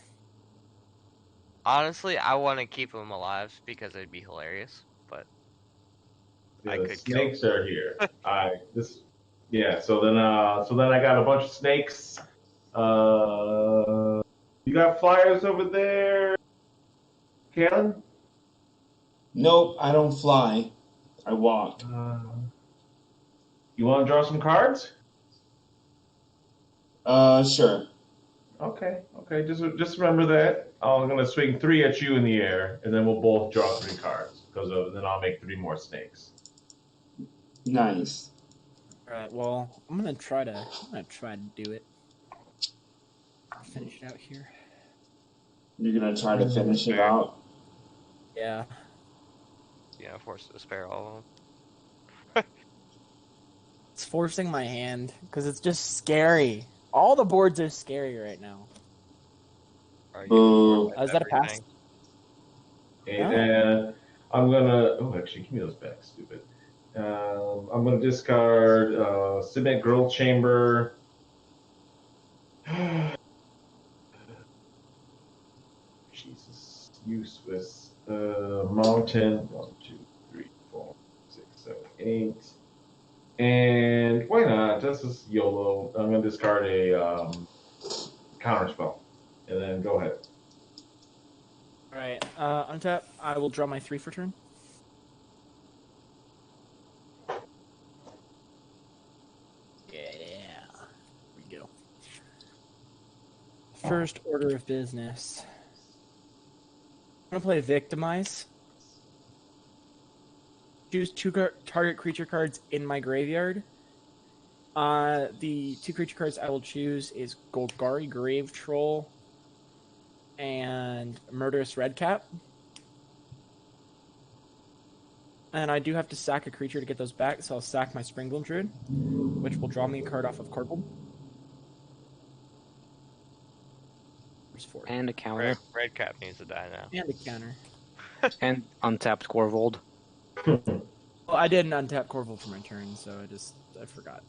Honestly, I want to keep him alive because it'd be hilarious. But Yeah, I the could snakes kill. are here. So then I got a bunch of snakes. You got flyers over there, Kalen? Nope, I don't fly. I walk. You want to draw some cards? Sure. Okay. Just remember that. I'm gonna swing 3 at you in the air, and then we'll both draw 3 cards. Then I'll make 3 more snakes. Nice. All right. Well, I'm gonna try to do it. Finish it out here. You're gonna try to finish it out? Yeah. Yeah, force to spare all of them. It's forcing my hand because it's just scary. All the boards are scary right now. Boo. Is that a pass? And I'm gonna. Oh, actually, give me those back, stupid. I'm gonna discard Cement Growth Chamber. Jesus, useless. Mountain. 1, 2, 3, 4, 6, 7, 8. And why not? This is YOLO. I'm gonna discard a counter spell, and then go ahead. All right. Untap. I will draw my 3 for turn. Yeah. Here we go. First order of business. I'm gonna play Victimize. choose two target creature cards in my graveyard. The two creature cards I will choose is Golgari Grave Troll and Murderous Redcap. And I do have to sack a creature to get those back, so I'll sack my Springbolt Druid, which will draw me a card off of Corvold. There's 4. And a counter. Red cap needs to die now. And a counter. And untapped Corvold. Well, I didn't untap Corvold for my turn, so I forgot.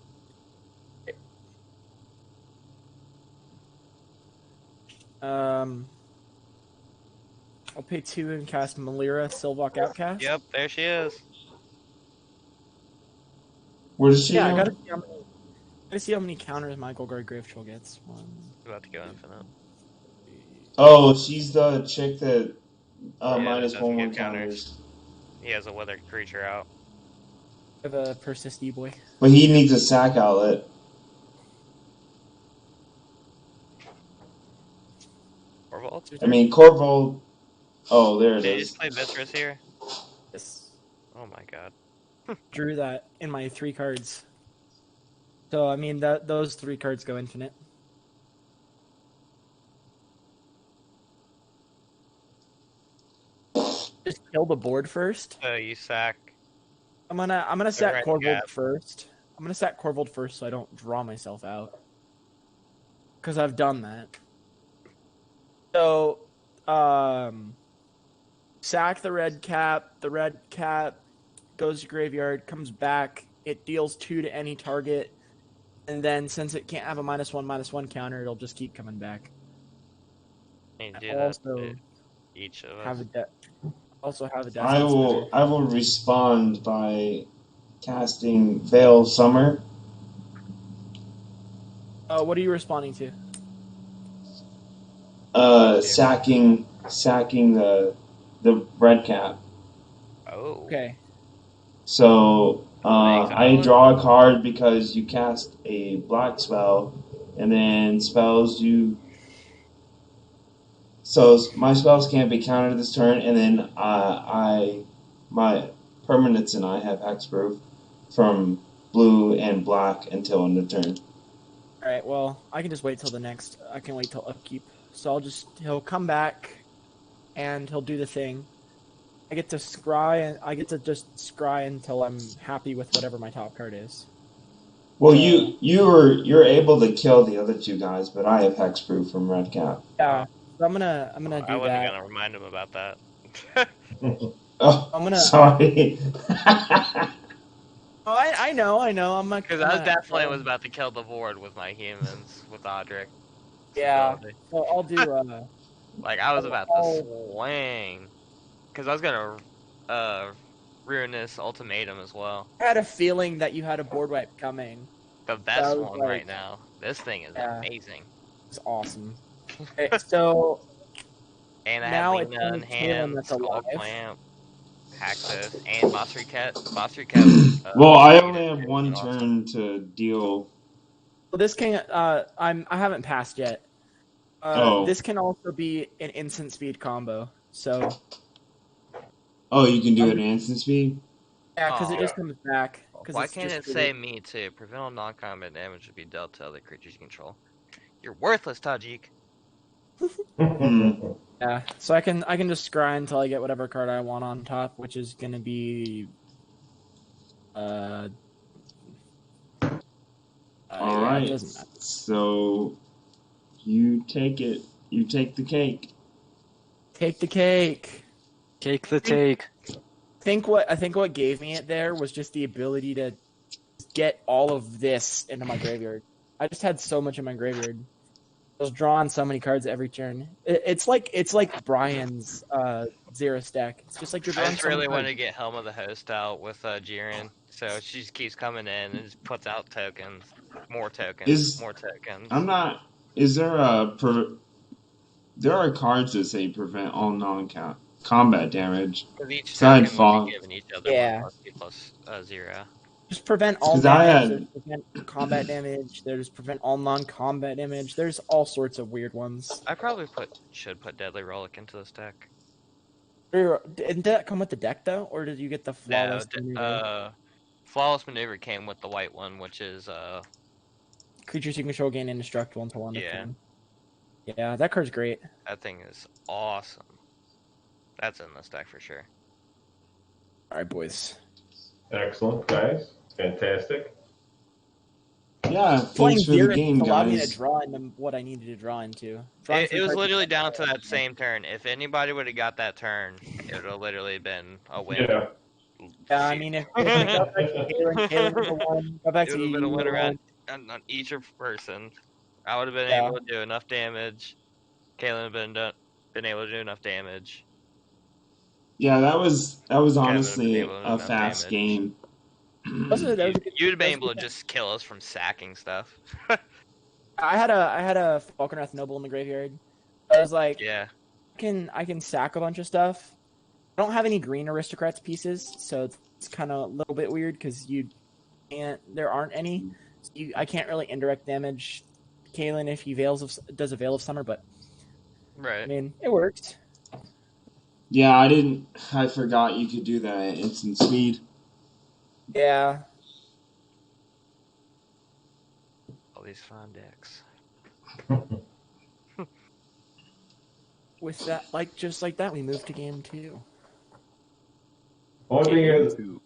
I'll pay 2 and cast Malira Silvok Outcast. Yep, there she is. Where does she Yeah, go? I gotta see how many counters my Golgari Grave Troll gets. 1, About to go infinite. Oh, she's the chick that Yeah, minus that doesn't 1/1 give counters. counters. He has a withered creature out. I have a Persist E-Boy. But he needs a sack outlet. Corvold? I mean, Corvold. Oh, there it Did you is. just play Mistress here? Yes. Oh my god. Drew that in my 3 cards. So, I mean, those 3 cards go infinite. Just kill the board first. So you sack. I'm gonna sack Red Corvold Cap. first. I'm gonna sack Corvold first so I don't draw myself out. Because I've done that. So, sack the red cap. The red cap goes to graveyard, comes back. It deals 2 to any target. And then since it can't have a -1/-1 counter, it'll just keep coming back. You do Also that to each of us. have a death. I will respond by casting Veil Summer. What are you responding to? Sacking the red cap. Oh. Okay. So Thanks, I Alan. draw a card because you cast a black spell, and then spells you. So my spells can't be countered this turn, and then my permanents and I have hexproof from blue and black until end of turn. Alright, well, I can just wait till the next. I can wait till upkeep. So he'll come back, and he'll do the thing. I get to scry, and I get to just scry until I'm happy with whatever my top card is. Well, you're able to kill the other 2 guys, but I have hexproof from red cap. Yeah, so I'm gonna do I wasn't that. gonna remind him about that. Oh, I'm gonna. sorry. Oh, I know. I'm not. Because I definitely was about to kill the board with my humans, with Audric. Yeah. So I'll do. Like, I was about to swing. Because I was gonna ruin this ultimatum as well. I had a feeling that you had a board wipe coming. The best was one like- right now. This thing is Yeah. amazing. It's awesome. Okay, so And I Now have it's Lena in only hand, Kaylin that's Skull alive. Hack this, and Boss Cat. Well, I only have 1 turn to deal. this can I haven't passed yet. Oh. This can also be an instant speed combo. So Oh, you can do it at instant speed? yeah, because it Oh. just comes back. Why can't it say me too? Prevent all non-combat damage to be dealt to other creatures you control. You're worthless, Tajik. Yeah, so I can just scry until I get whatever card I want on top, which is gonna be All yeah, it right. doesn't matter. So you take it. You take the cake. Take the cake. Take the take. I think what gave me it there was just the ability to get all of this into my graveyard. I just had so much in my graveyard. I was drawing so many cards every turn. It's like Brian's Zero stack. It's just like you're I drawing just so many really want to cards. get Helm of the Host out with Jiren, so she just keeps coming in and just puts out tokens, more tokens, more tokens. I'm not. Is there there are cards that say prevent all non-combat damage. Because each Side token fog. will be giving each other Yeah. 1+2+0. Just prevent all 'Cause I damage. had- There's prevent combat damage. There's prevent all non-combat damage. There's all sorts of weird ones. I probably should put Deadly Relic into this deck. Didn't that come with the deck though, or did you get the No, flawless maneuver? flawless maneuver came with the white one, which is Creatures you control gain indestructible until end of yeah, turn. Yeah, that card's great. that thing is awesome. That's in this deck for sure. All right, boys. Excellent, guys. Fantastic. Yeah, Playing thanks for the Xerath game, allowed me to guys. draw into what I needed to draw into. Drawing It three was cards. literally down to that same turn. If anybody would have got that turn, it would have literally been a win. Yeah. Yeah, I Shoot. mean, if it got back to It Kalen would have won. Got back to would have you, been a you would winner have on each person. I would have been won. able to do enough damage. Kalen would have been able to do enough damage. Yeah, that was Kevin would have been honestly able to do a enough fast damage. game. That was a good. You'd have That been was a able good to game. just kill us from sacking stuff. I had a Falconwrath Noble in the graveyard. I was like, Yeah. I can sack a bunch of stuff. I don't have any green aristocrats pieces, so it's kind of a little bit weird because there aren't any. So I can't really indirect damage Kalen if he does a Veil of Summer, but I Right. mean it worked. Yeah, I forgot you could do that at instant speed. Yeah. All these fun decks. With that, just like that, we moved to game 2. Only thing Game is, 2.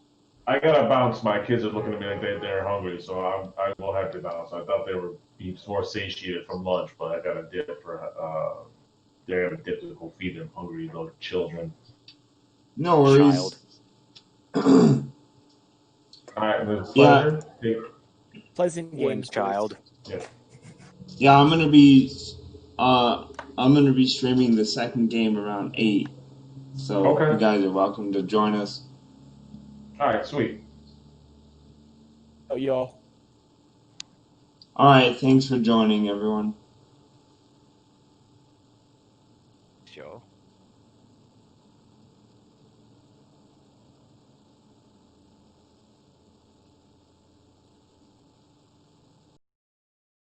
I gotta bounce. My kids are looking at me like they're hungry, so I will have to bounce. I thought they were being more satiated from lunch, but I got to dip for they have a dip to go feed them hungry little children. No worries. All right, it was a Yeah. pleasure. Hey, Pleasant One games, boys. child. Yeah, I'm gonna be streaming the second game around 8. So Okay. you guys are welcome to join us. All right, sweet. Oh, y'all. Alright, thanks for joining everyone. Sure.